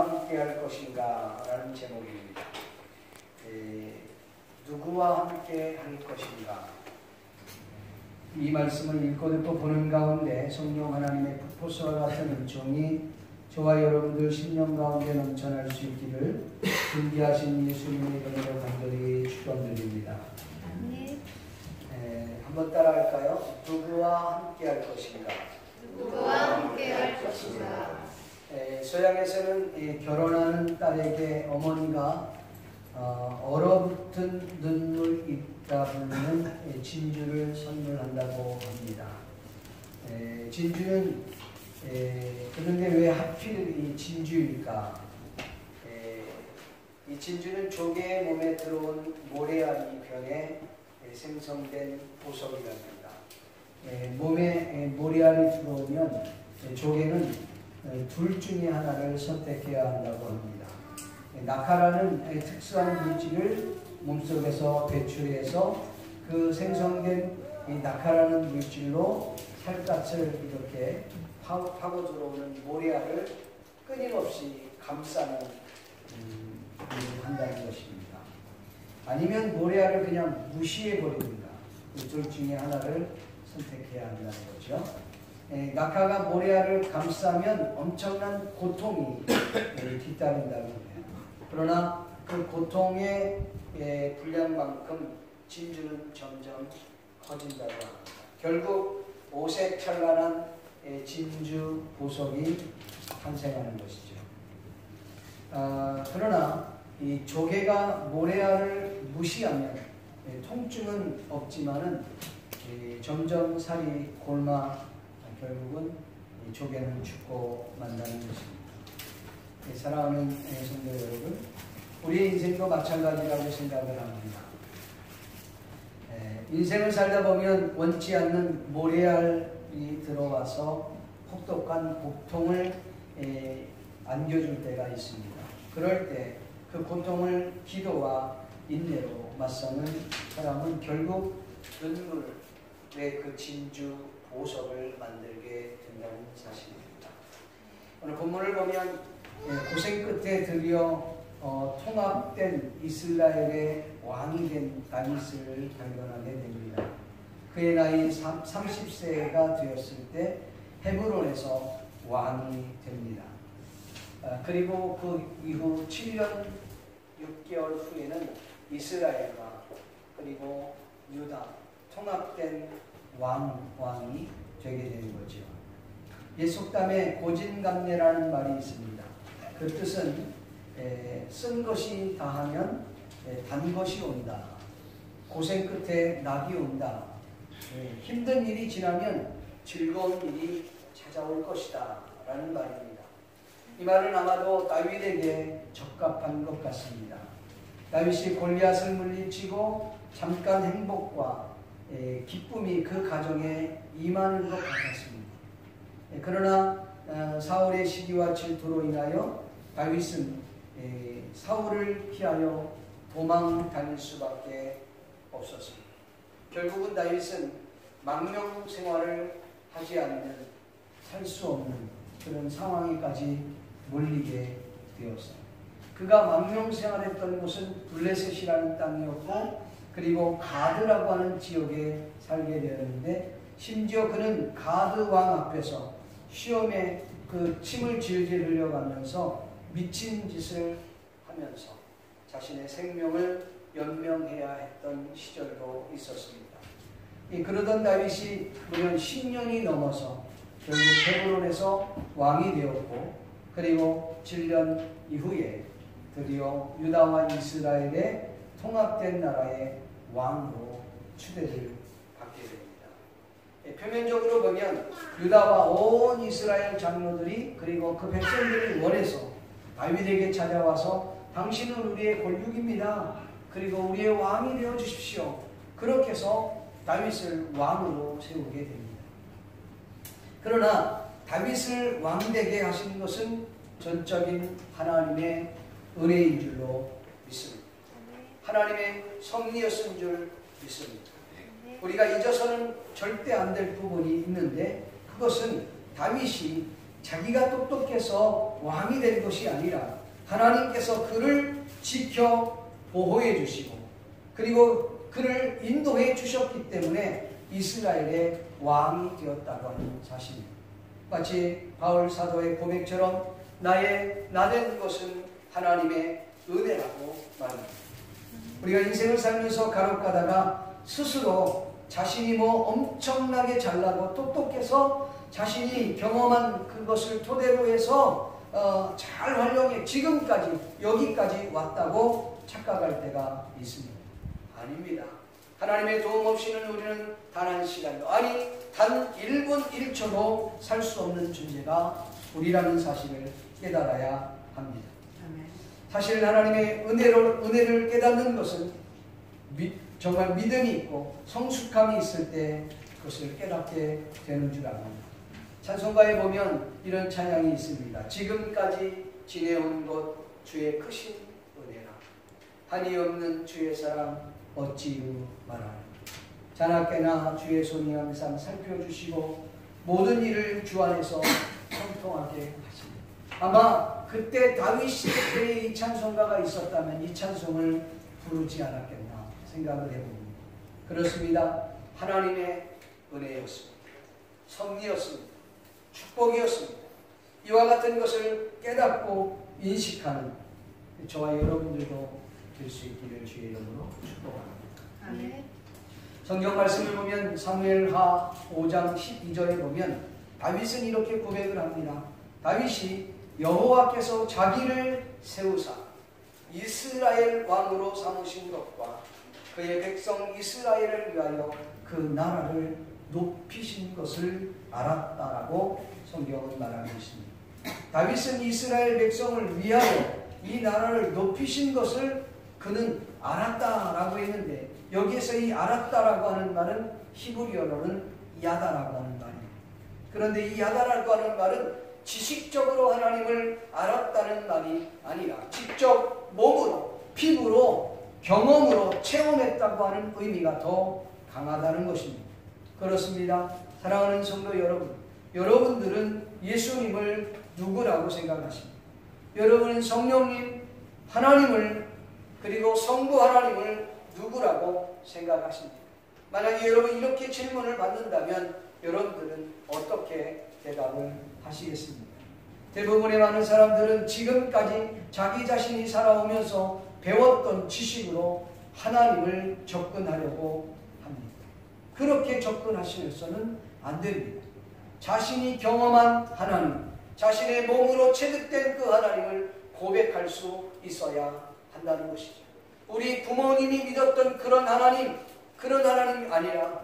함께 할 것인가? 라는 제목입니다. 누구와 함께 할 것인가? 이 말씀을 읽고 듣고 보는 가운데 성령 하나님의 폭포수와 같은 은총이 저와 여러분들 심령 가운데 넘쳐날 수 있기를 존귀하신 예수님의 이름으로 간절히 축원드립니다. 한번 따라할까요? 누구와 함께 할 것인가? 누구와 함께 할 것인가? 서양에서는 결혼하는 딸에게 어머니가 얼어붙은 눈물 있다 부르는 진주를 선물한다고 합니다. 진주는 그런데 왜 하필 이 진주일까? 이 진주는 조개의 몸에 들어온 모래알이 변해 생성된 보석이랍니다. 몸에 모래알이 들어오면 조개는 둘 중에 하나를 선택해야 한다고 합니다. 낙하라는 특수한 물질을 몸속에서 배출해서 그 생성된 이 낙하라는 물질로 살갗을 이렇게 파고 들어오는 모래알을 끊임없이 감싸는 일을 한다는 것입니다. 아니면 모래알을 그냥 무시해버립니다. 이 둘 중에 하나를 선택해야 한다는 거죠. 낙하가 모래알을 감싸면 엄청난 고통이 뒤따른다고 해요. 그러나 그 고통의 분량만큼 진주는 점점 커진다고 합니다. 결국 오색찬란한 진주 보석이 탄생하는 것이죠. 그러나 이 조개가 모래알을 무시하면 통증은 없지만은 점점 살이 골마 결국은 조개는 죽고 만다는 것입니다. 사랑하는 성도 여러분, 우리의 인생도 마찬가지라고 생각을 합니다. 인생을 살다 보면 원치 않는 모래알이 들어와서 혹독한 고통을 안겨줄 때가 있습니다. 그럴 때 그 고통을 기도와 인내로 맞서는 사람은 결국 눈물의 그 진주 보석을 만들게 된다는 사실입니다. 오늘 본문을 보면 고생 끝에 드디어 통합된 이스라엘의 왕이 된 다윗을 발견하게 됩니다. 그의 나이 30세가 되었을 때 헤브론에서 왕이 됩니다. 그리고 그 이후 7년 6개월 후에는 이스라엘과 그리고 유다 통합된 왕이 되게 되는 거죠. 옛 속담에 고진감래라는 말이 있습니다. 그 뜻은 쓴 것이 다하면 단 것이 온다. 고생 끝에 낙이 온다. 힘든 일이 지나면 즐거운 일이 찾아올 것이다 라는 말입니다. 이 말은 아마도 다윗에게 적합한 것 같습니다. 다윗이 골리앗을 물리치고 잠깐 행복과 기쁨이 그 가정에 임하는 것 같았습니다. 그러나 사울의 시기와 질투로 인하여 다윗은 사울을 피하여 도망 다닐 수밖에 없었습니다. 결국은 다윗은 망명 생활을 하지 않으면 살 수 없는 그런 상황에까지 몰리게 되었어요. 그가 망명 생활했던 곳은 블레셋이라는 땅이었고 그리고 가드라고 하는 지역에 살게 되었는데 심지어 그는 가드 왕 앞에서 시험에 그 침을 질질 흘려가면서 미친 짓을 하면서 자신의 생명을 연명해야 했던 시절도 있었습니다. 그러던 다윗이 무려 10년이 넘어서 결국 헤브론에서 왕이 되었고 그리고 7년 이후에 드디어 유다와 이스라엘의 통합된 나라의 왕으로 추대를 받게 됩니다. 표면적으로 보면 유다와 온 이스라엘 장로들이 그리고 그 백성들이 원해서 다윗에게 찾아와서 당신은 우리의 골육입니다. 그리고 우리의 왕이 되어 주십시오. 그렇게 해서 다윗을 왕으로 세우게 됩니다. 그러나 다윗을 왕되게 하신 것은 전적인 하나님의 은혜인 줄로 믿습니다. 하나님의 섭리였은 줄 믿습니다. 우리가 잊어서는 절대 안 될 부분이 있는데 그것은 다윗이 자기가 똑똑해서 왕이 된 것이 아니라 하나님께서 그를 지켜 보호해 주시고 그리고 그를 인도해 주셨기 때문에 이스라엘의 왕이 되었다고 하는 사실입니다. 마치 바울 사도의 고백처럼 나된 것은 하나님의 은혜라고 말합니다. 우리가 인생을 살면서 간혹가다가 스스로 자신이 엄청나게 잘나고 똑똑해서 자신이 경험한 그것을 토대로 해서 잘 활용해 지금까지 여기까지 왔다고 착각할 때가 있습니다. 아닙니다. 하나님의 도움 없이는 우리는 단 한 시간도 아니 단 1분 1초도 살 수 없는 존재가 우리라는 사실을 깨달아야 합니다. 사실 하나님의 은혜를 깨닫는 것은 정말 믿음이 있고 성숙함이 있을 때 그것을 깨닫게 되는 줄 압니다. 찬송가에 보면 이런 찬양이 있습니다. 지금까지 지내온 것 주의 크신 은혜라 한이 없는 주의 사랑 어찌루 말하나 자나깨나 주의 손이 항상 살펴주시고 모든 일을 주 안에서 형통하게 하십니다. 아마 그때 다윗 때에 이 찬송가가 있었다면 이 찬송을 부르지 않았겠나 생각을 해봅니다. 그렇습니다. 하나님의 은혜였습니다. 섭리였습니다. 축복이었습니다. 이와 같은 것을 깨닫고 인식하는 저와 여러분들도 될 수 있기를 주의 이름으로 축복합니다. 아멘. 성경 말씀을 보면 사무엘하 5장 12절에 보면 다윗은 이렇게 고백을 합니다. 다윗이 여호와께서 자기를 세우사 이스라엘 왕으로 삼으신 것과 그의 백성 이스라엘을 위하여 그 나라를 높이신 것을 알았다라고 성경은 말하고 있습니다. 다윗은 이스라엘 백성을 위하여 이 나라를 높이신 것을 그는 알았다라고 했는데 여기에서 이 알았다라고 하는 말은 히브리어로는 야다라고 하는 말입니다. 그런데 이 야다라고 하는 말은 지식적으로 하나님을 알았다는 말이 아니라 직접 몸으로 피부로 경험으로 체험했다고 하는 의미가 더 강하다는 것입니다. 그렇습니다. 사랑하는 성도 여러분, 여러분들은 예수님을 누구라고 생각하십니까? 여러분은 성령님 하나님을 그리고 성부 하나님을 누구라고 생각하십니까? 만약에 여러분 이렇게 질문을 받는다면 여러분들은 어떻게 대답을 하시겠습니까? 대부분의 많은 사람들은 지금까지 자기 자신이 살아오면서 배웠던 지식으로 하나님을 접근하려고 합니다. 그렇게 접근하시면서는 안 됩니다. 자신이 경험한 하나님, 자신의 몸으로 체득된 그 하나님을 고백할 수 있어야 한다는 것이죠. 우리 부모님이 믿었던 그런 하나님이 아니라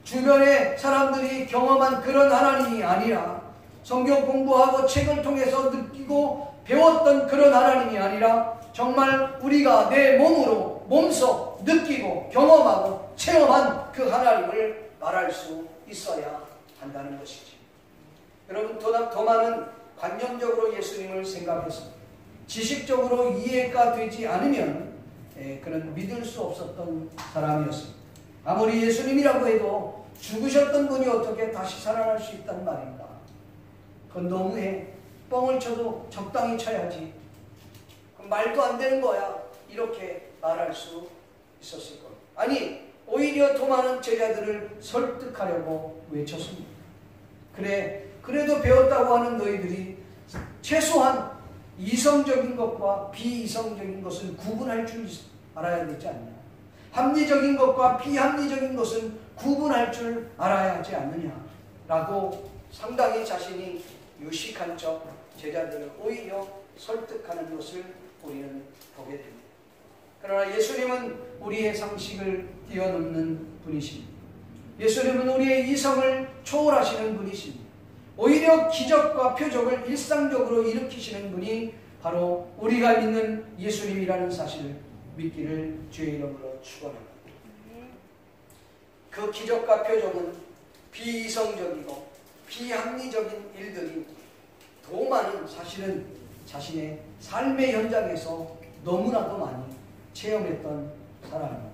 주변의 사람들이 경험한 그런 하나님이 아니라 성경 공부하고 책을 통해서 느끼고 배웠던 그런 하나님이 아니라 정말 우리가 내 몸으로 몸소 느끼고 경험하고 체험한 그 하나님을 말할 수 있어야 한다는 것이죠. 여러분 도마는 관념적으로 예수님을 생각했습니다. 지식적으로 이해가 되지 않으면 그는 믿을 수 없었던 사람이었습니다. 아무리 예수님이라고 해도 죽으셨던 분이 어떻게 다시 살아날 수 있단 말인가? 그건 너무해. 뻥을 쳐도 적당히 쳐야지. 말도 안 되는 거야. 이렇게 말할 수 있었을 겁니다. 아니, 오히려 도마는 제자들을 설득하려고 외쳤습니다. 그래도 배웠다고 하는 너희들이 최소한 이성적인 것과 비이성적인 것은 구분할 줄 알아야 되지 않냐. 합리적인 것과 비합리적인 것은 구분할 줄 알아야 하지 않느냐라고 상당히 자신이 유식한 척 제자들을 오히려 설득하는 것을 우리는 보게 됩니다. 그러나 예수님은 우리의 상식을 뛰어넘는 분이십니다. 예수님은 우리의 이성을 초월하시는 분이십니다. 오히려 기적과 표적을 일상적으로 일으키시는 분이 바로 우리가 믿는 예수님이라는 사실을 믿기를 주의 이름으로 축원합니다. 그 기적과 표적은 비이성적이고 비합리적인 일들이 도마는 사실은 자신의 삶의 현장에서 너무나도 많이 체험했던 사람입니다.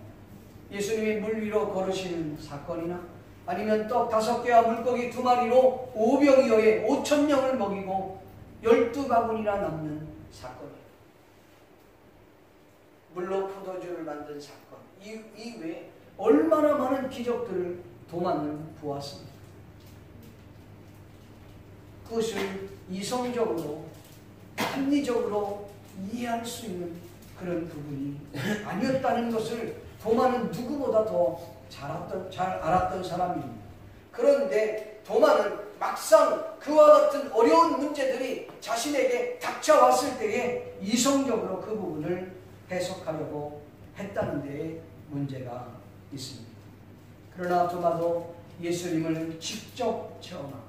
예수님이 물 위로 걸으시는 사건이나 아니면 떡 5개와 물고기 2마리로 오병이어에 5,000명을 먹이고 12바구니나 남는 사건이에요. 물로 포도주를 만든 사건. 이 외에 얼마나 많은 기적들을 도마는 보았습니다. 그것을 이성적으로 합리적으로 이해할 수 있는 그런 부분이 아니었다는 것을 도마는 누구보다 더 잘 알았던 사람입니다. 그런데 도마는 막상 그와 같은 어려운 문제들이 자신에게 닥쳐왔을 때에 이성적으로 그 부분을 해석하려고 했다는 데에 문제가 있습니다. 그러나 도마도 예수님을 직접 체험하고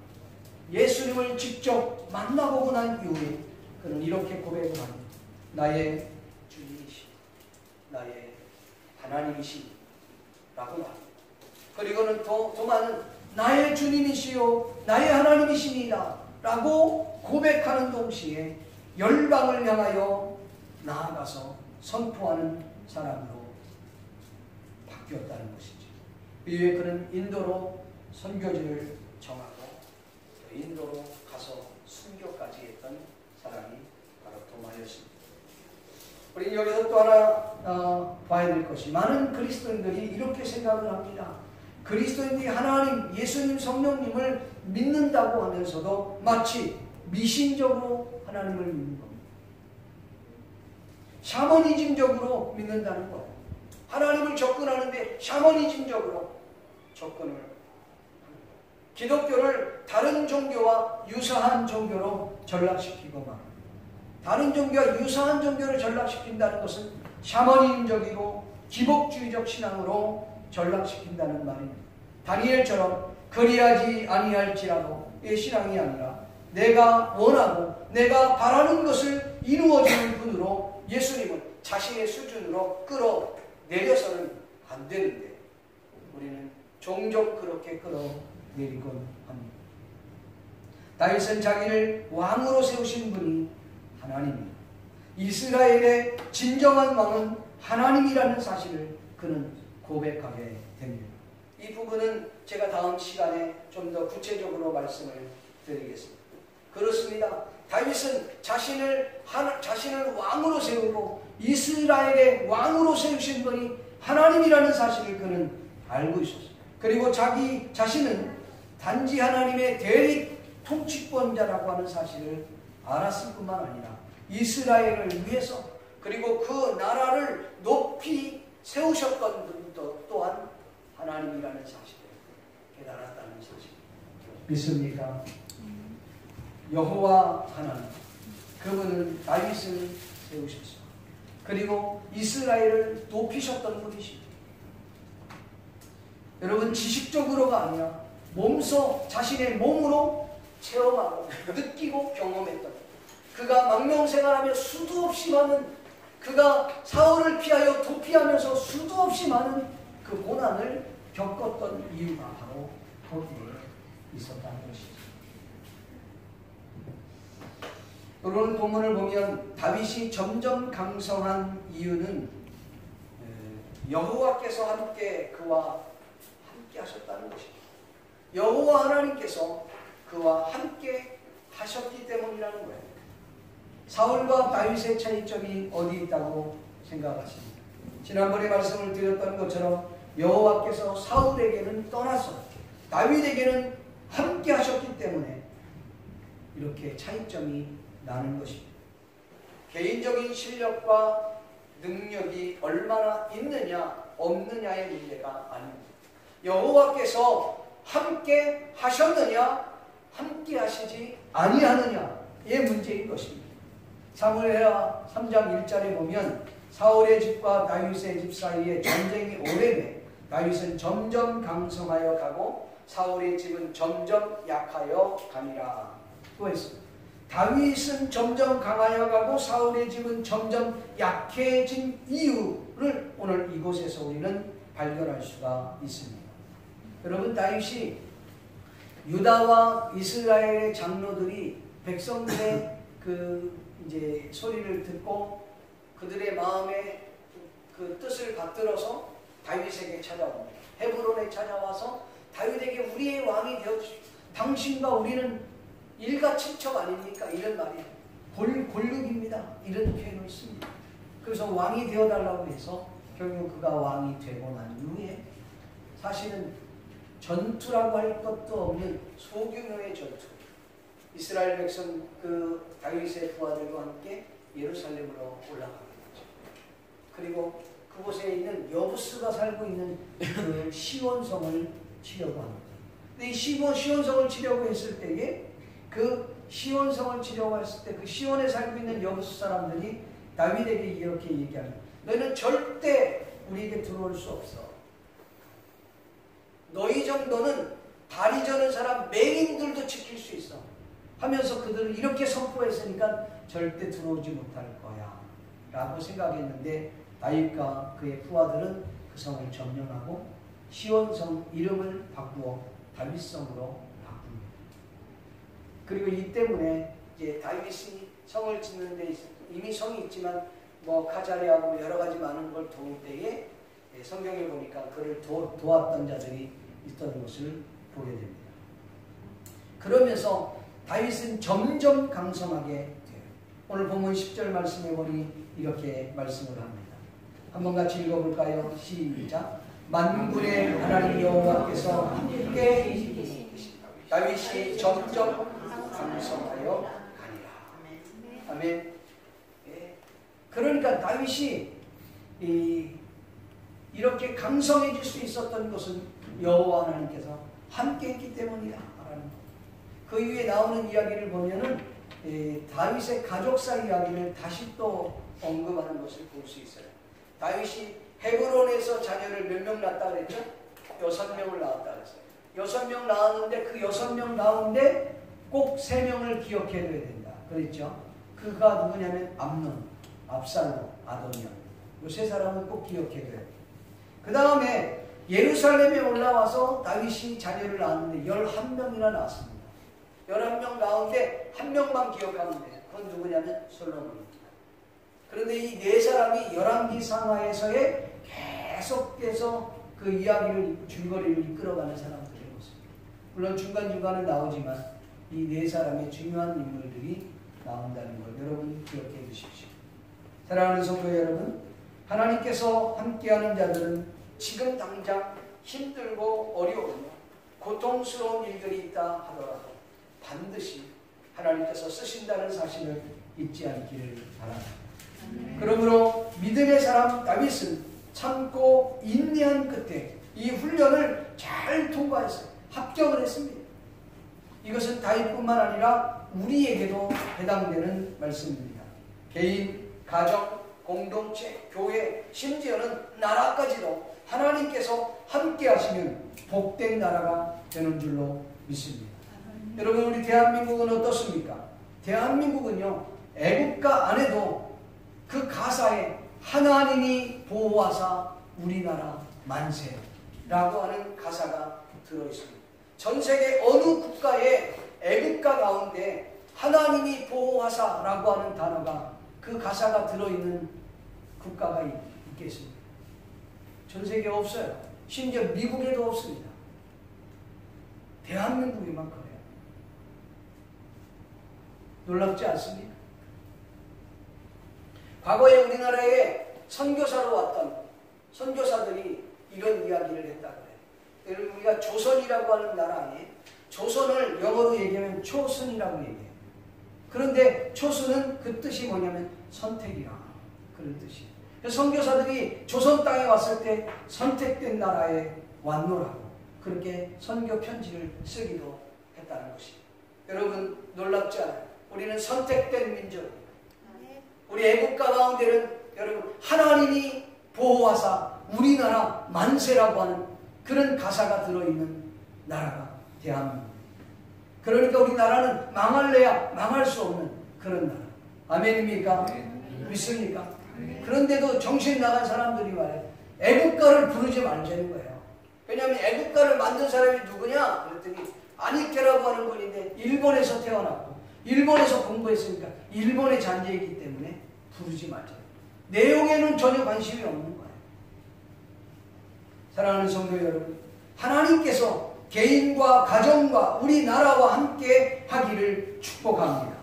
예수님을 직접 만나보고 난 이후에 그는 이렇게 고백을 합니다. 나의 주님이시오, 나의 하나님이시오 라고 말합니다. 그리고는 도마는 나의 주님이시오, 나의 하나님이시니이다 라고 고백하는 동시에 열방을 향하여 나아가서 선포하는 사람으로 바뀌었다는 것이죠. 이후에 그는 인도로 선교지를 정하고 인도로 가서 순교까지 했던 사람이 바로 도마였습니다. 우리 여기서 또 하나 봐야 될 것이, 많은 그리스도인들이 이렇게 생각을 합니다. 그리스도인들이 하나님, 예수님, 성령님을 믿는다고 하면서도 마치 미신적으로 하나님을 믿는 겁니다. 샤머니즘적으로 믿는다는 거예요. 하나님을 접근하는데 샤머니즘적으로 접근을 합니다. 기독교를 다른 종교와 유사한 종교로 전락시키고 말합니다. 다른 종교와 유사한 종교를 전락시킨다는 것은 샤머니즘적이고 기복주의적 신앙으로 전락시킨다는 말입니다. 다니엘처럼 그리하지 아니할지라도의 신앙이 아니라 내가 원하고 내가 바라는 것을 이루어주는 분으로 예수님을 자신의 수준으로 끌어내려서는 안 되는데 우리는 종종 그렇게 끌어내리곤 합니다. 다윗은 자기를 왕으로 세우신 분이 하나님입니다. 이스라엘의 진정한 왕은 하나님이라는 사실을 그는 고백하게 됩니다. 이 부분은 제가 다음 시간에 좀 더 구체적으로 말씀을 드리겠습니다. 그렇습니다. 다윗은 자신을 왕으로 세우고 이스라엘의 왕으로 세우신 분이 하나님이라는 사실을 그는 알고 있었습니다. 그리고 자기 자신은 단지 하나님의 대립 통치권자라고 하는 사실을 알았을 뿐만 아니라 이스라엘을 위해서 그리고 그 나라를 높이 세우셨던 분도 또한 하나님이라는 사실을 깨달았다는 사실. 믿습니까? 여호와 하나님, 그분은 다윗을 세우셨습니다. 그리고 이스라엘을 높이셨던 분이십니다. 여러분, 지식적으로가 아니라 몸소 자신의 몸으로 체험하고 느끼고 경험했던, 그가 망명생활하며 수도 없이 많은, 그가 사울을 피하여 도피하면서 수도 없이 많은 그 고난을 겪었던 이유가 바로 거기에 있었다는 것이죠. 오늘 본문을 보면 다윗이 점점 강성한 이유는 여호와께서 함께 그와 함께 하셨다는 것입니다. 여호와 하나님께서 그와 함께 하셨기 때문이라는 거예요. 사울과 다윗의 차이점이 어디 있다고 생각하십니까? 지난번에 말씀을 드렸던 것처럼 여호와께서 사울에게는 떠나서 다윗에게는 함께 하셨기 때문에 이렇게 차이점이 나는 것입니다. 개인적인 실력과 능력이 얼마나 있느냐 없느냐의 문제가 아닙니다. 여호와께서 함께 하셨느냐 함께 하시지 아니하느냐의 문제인 것입니다. 사무엘하 3장 1절에 보면 사울의 집과 다윗의 집 사이에 전쟁이 오래돼 다윗은 점점 강성하여 가고 사울의 집은 점점 약하여 가니라 또 했습니다. 다윗은 점점 강하여 가고 사울의 집은 점점 약해진 이유를 오늘 이곳에서 우리는 발견할 수가 있습니다. 여러분, 다윗이 유다와 이스라엘의 장로들이 백성들의 이제 소리를 듣고 그들의 마음에 그 뜻을 받들어서 다윗에게 찾아옵니다. 헤브론에 찾아와서 다윗에게 우리의 왕이 되어주십시오. 당신과 우리는 일가친척 아닙니까? 이런 말이에요. 골육입니다. 이런 표현을 씁니다. 그래서 왕이 되어달라고 해서 결국 그가 왕이 되고 난 이후에 사실은 전투라고 할 것도 없는 소규모의 전투. 이스라엘 백성 그 다윗의 부하들과 함께 예루살렘으로 올라가게 되죠. 그리고 그곳에 있는 여부스가 살고 있는 그 시온성을 치려고 합니다. 근데 이 시온성을 치려고 했을 때에 그 시온성을 치려고 했을 때 그 시온에 살고 있는 여부스 사람들이 다윗에게 이렇게 얘기합니다. 너희는 절대 우리에게 들어올 수 없어. 너희 정도는 다리 저는 사람 맹인들도 지킬 수 있어. 하면서 그들은 이렇게 선포했으니까 절대 들어오지 못할 거야 라고 생각했는데 다윗과 그의 부하들은 그 성을 점령하고 시온성 이름을 바꾸어 다윗성으로 바꿉니다. 그리고 이 때문에 이제 다윗이 성을 짓는 데 이미 성이 있지만 뭐 카자레하고 여러 가지 많은 걸 도울 때에 성경에 보니까 그를 도왔던 자들이 있던 것을 보게 됩니다. 그러면서 다윗은 점점 강성하게 돼요. 오늘 본문 10절 말씀에 보니 이렇게 말씀을 합니다. 한번 같이 읽어볼까요? 시작. 만군의 하나님 여호와께서 함께 계시다. 다윗이 점점 강성하여 가니라. 아멘. 그러니까 다윗이 이렇게 강성해질 수 있었던 것은 여호와 하나님께서 함께했기 때문이다. 그 이후에 나오는 이야기를 보면은 다윗의 가족사 이야기를 다시 또 언급하는 것을 볼 수 있어요. 다윗이 헤브론에서 자녀를 몇 명 낳았다 그랬죠? 6명을 낳았다 그랬어요. 6명 낳았는데 그 6명 가운데 꼭 3명을 기억해둬야 된다 그랬죠? 그가 누구냐면 암논, 압살롬, 아도니아. 이 3사람은 꼭 기억해둬야 돼요. 그 다음에 예루살렘에 올라와서 다윗이 자녀를 낳았는데 11명이나 낳았습니다. 11명 가운데 1명만 기억하면 돼요. 그건 누구냐면 솔로몬입니다. 그런데 이 4사람이 열왕기 상하에서의 계속해서 그 이야기를 줄거리를 이끌어가는 사람들의 모습입니다. 물론 중간중간에 나오지만 이 4사람의 중요한 인물들이 나온다는 걸 여러분 기억해 두십시오. 사랑하는 성도 여러분, 하나님께서 함께하는 자들은 지금 당장 힘들고 어려우며 고통스러운 일들이 있다 하더라도 반드시 하나님께서 쓰신다는 사실을 잊지 않기를 바랍니다. 그러므로 믿음의 사람 다윗은 참고 인내한 끝에 이 훈련을 잘 통과했어요. 합격을 했습니다. 이것은 다윗뿐만 아니라 우리에게도 해당되는 말씀입니다. 개인, 가정, 공동체, 교회, 심지어는 나라까지도 하나님께서 함께 하시면 복된 나라가 되는 줄로 믿습니다. 여러분, 우리 대한민국은 어떻습니까? 대한민국은요, 애국가 안에도 그 가사에 하나님이 보호하사 우리나라 만세라고 하는 가사가 들어있습니다. 전 세계 어느 국가의 애국가 가운데 하나님이 보호하사라고 하는 단어가 그 가사가 들어있는 국가가 있겠습니다. 전 세계에 없어요. 심지어 미국에도 없습니다. 대한민국에만 그래요. 놀랍지 않습니까? 과거에 우리나라에 선교사로 왔던 선교사들이 이런 이야기를 했다 그래요. 여러분, 우리가 조선이라고 하는 나라에 조선을 영어로 얘기하면 초선이라고 얘기해요. 그런데 초선은 그 뜻이 뭐냐면 선택이라 그런 뜻이에요. 선교사들이 조선 땅에 왔을 때 선택된 나라에 왔노라고 그렇게 선교 편지를 쓰기도 했다는 것이에요. 여러분, 놀랍지 않아요? 우리는 선택된 민족입니다. 우리 애국가 가운데는 여러분 하나님이 보호하사 우리나라 만세라고 하는 그런 가사가 들어있는 나라가 대한민국입니다. 그러니까 우리나라는 망할래야 망할 수 없는 그런 나라. 아멘입니까? 믿습니까? 그런데도 정신 나간 사람들이 말해요. 애국가를 부르지 말자는 거예요. 왜냐하면 애국가를 만든 사람이 누구냐? 그랬더니 아니케라고 하는 분인데 일본에서 태어났고 일본에서 공부했으니까 일본의 잔재이기 때문에 부르지 말자. 내용에는 전혀 관심이 없는 거예요. 사랑하는 성도 여러분, 하나님께서 개인과 가정과 우리나라와 함께 하기를 축복합니다.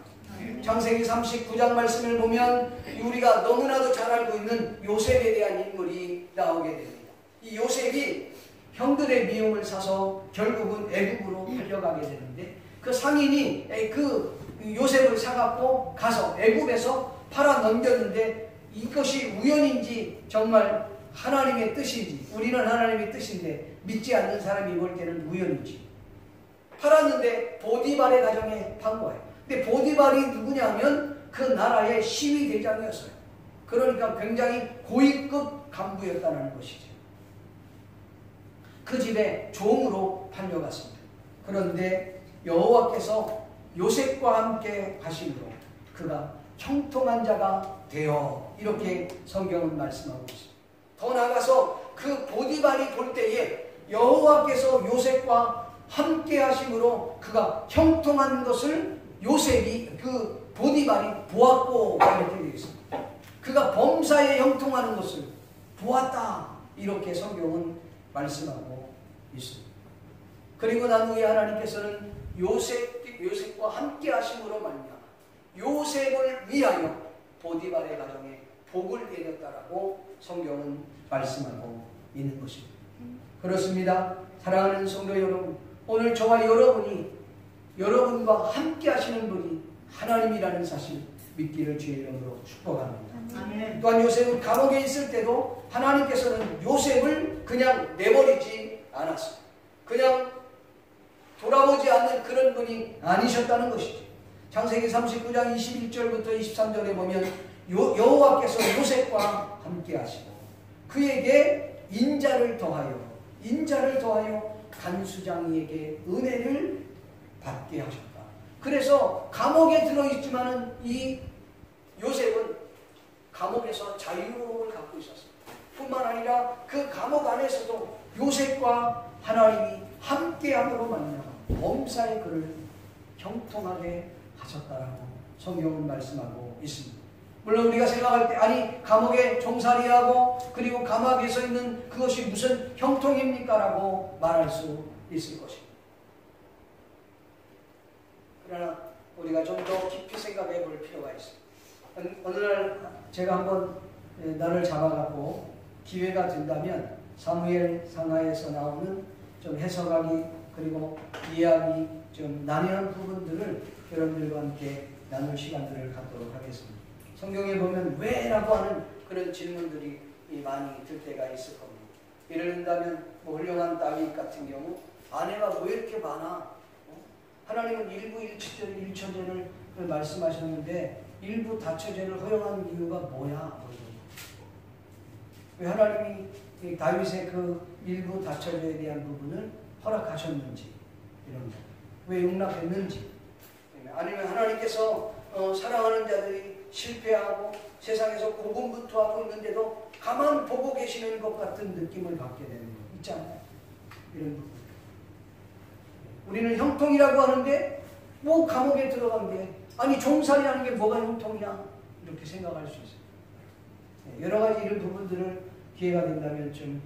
창세기 39장 말씀을 보면 우리가 너무나도 잘 알고 있는 요셉에 대한 인물이 나오게 됩니다. 이 요셉이 형들의 미움을 사서 결국은 애굽으로 팔려가게 되는데 그 상인이 그 요셉을 사갖고 가서 애굽에서 팔아 넘겼는데 이것이 우연인지 정말 하나님의 뜻인지, 우리는 하나님의 뜻인데 믿지 않는 사람이 볼 때는 우연인지 팔았는데 보디발의 가정에 판 거예요. 근데 보디발이 누구냐면 그 나라의 시위대장이었어요. 그러니까 굉장히 고위급 간부였다는 것이죠. 그 집에 종으로 팔려갔습니다. 그런데 여호와께서 요셉과 함께 하심으로 그가 형통한 자가 되어, 이렇게 성경은 말씀하고 있습니다. 더 나아가서 그 보디발이 볼 때에 여호와께서 요셉과 함께 하심으로 그가 형통한 것을 요셉이, 그 보디발이 보았고, 이렇게 되어 있습니다. 그가 범사에 형통하는 것을 보았다, 이렇게 성경은 말씀하고 있습니다. 그리고 난 후에 하나님께서는 요셉과 함께 하심으로 말미암아 요셉을 위하여 보디발의 가정에 복을 내렸다라고 성경은 말씀하고 있는 것입니다. 그렇습니다. 사랑하는 성도 여러분, 오늘 저와 여러분과 함께 하시는 분이 하나님이라는 사실 믿기를 주의 이름으로 축복합니다. 아멘. 또한 요셉은 감옥에 있을 때도 하나님께서는 요셉을 그냥 내버리지 않았어요. 그냥 돌아보지 않는 그런 분이 아니셨다는 것이죠. 창세기 39장 21절부터 23절에 보면 여호와께서 요셉과 함께 하시고 그에게 인자를 더하여 간수장이에게 은혜를 받게 하셨다. 그래서 감옥에 들어있지만은 이 요셉은 감옥에서 자유로움을 갖고 있었습니다. 뿐만 아니라 그 감옥 안에서도 요셉과 하나님이 함께함으로 만나고 범사의 그를 형통하게 하셨다라고 성경은 말씀하고 있습니다. 물론 우리가 생각할 때 아니 감옥에 종살이하고 그리고 감옥에 서 있는 그것이 무슨 형통입니까? 라고 말할 수 있을 것입니다. 그러나 우리가 좀 더 깊이 생각해 볼 필요가 있습니다. 어느 날 제가 한번 나를 잡아갖고 기회가 된다면 사무엘 상하에서 나오는 좀 해석하기 그리고 이해하기 좀 난해한 부분들을 여러분들과 함께 나눌 시간들을 갖도록 하겠습니다. 성경에 보면 왜? 라고 하는 그런 질문들이 많이 들 때가 있을 겁니다. 예를 든다면 훌륭한 다윗 같은 경우 아내가 왜 이렇게 많아? 하나님은 일부 일처제를 말씀하셨는데 일부 다처제를 허용하는 이유가 뭐야? 왜 하나님이 다윗의 그 일부 다처제에 대한 부분을 허락하셨는지, 이런 거. 왜 용납했는지, 아니면 하나님께서 사랑하는 자들이 실패하고 세상에서 고군분투하고 있는데도 가만 보고 계시는 것 같은 느낌을 받게 되는 거 있잖아요. 이런 부분. 우리는 형통이라고 하는데 뭐 감옥에 들어간 게 아니 종살이라는 게 뭐가 형통이야? 이렇게 생각할 수 있어요. 여러 가지 이런 부분들을 기회가 된다면 좀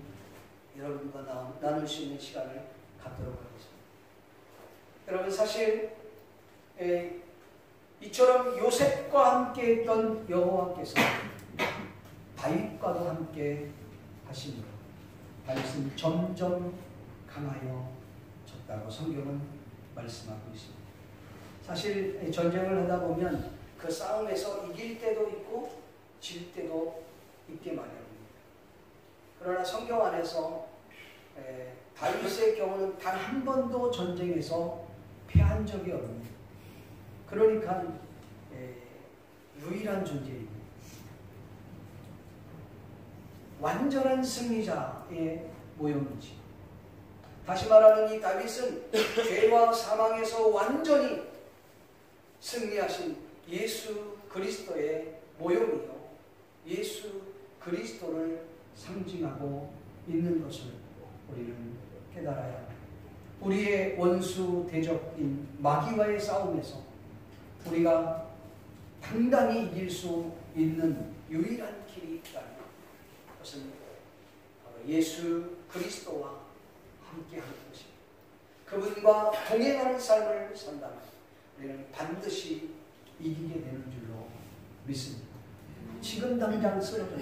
여러분과 나눌 수 있는 시간을 갖도록 하겠습니다. 여러분 사실 이처럼 요셉과 함께 했던 여호와께서 다윗과도 함께 하시므로 다윗은 점점 강하여졌다고 성경은 말씀하고 있습니다. 사실 전쟁을 하다 보면 그 싸움에서 이길 때도 있고 질 때도 있게 마련입니다. 그러나 성경 안에서 다윗의 경우는 단 한 번도 전쟁에서 패한 적이 없습니다. 그러니까 유일한 존재입니다. 완전한 승리자의 모형이지. 다시 말하는 이 다윗은 죄와 사망에서 완전히 승리하신 예수 그리스도의 모형이요, 예수 그리스도를 상징하고 있는 것을 우리는 깨달아야 합니다. 우리의 원수 대적인 마귀와의 싸움에서 우리가 당당히 이길 수 있는 유일한 길이 있다는 것은 바로 예수 그리스도와 함께하는 것입니다. 그분과 동행하는 삶을 산다면 우리는 반드시 이기게 되는 줄로 믿습니다. 지금 당장 쓰러져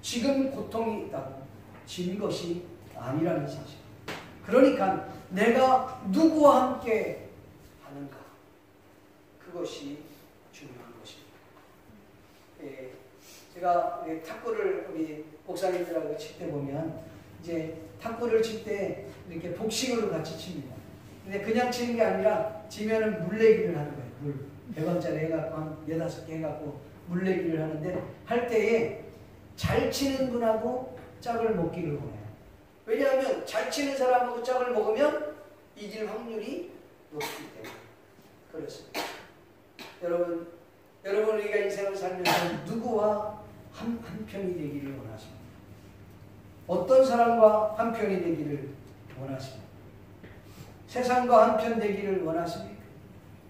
지금 고통이 있다고 진 것이 아니라는 사실. 그러니까 내가 누구와 함께 하는가, 그것이 중요한 것입니다. 제가 탁구를 우리 목사님들하고 칠 때 보면 이제 탁구를 칠 때 이렇게 복식으로 같이 칩니다. 근데 그냥 치는 게 아니라 지면은 물내기를 하는 거예요. 물 100원짜리 해갖고 한 4-5개 해갖고 물내기를 하는데 할 때에 잘 치는 분하고 짝을 먹기를 원해요. 왜냐하면 잘 치는 사람하고 짝을 먹으면 이길 확률이 높기 때문에 그렇습니다. 여러분 우리가 인생을 살면서 누구와 한 편이 되기를 원하십니까? 어떤 사람과 한 편이 되기를 원하십니까? 세상과 한 편 되기를 원하십니까?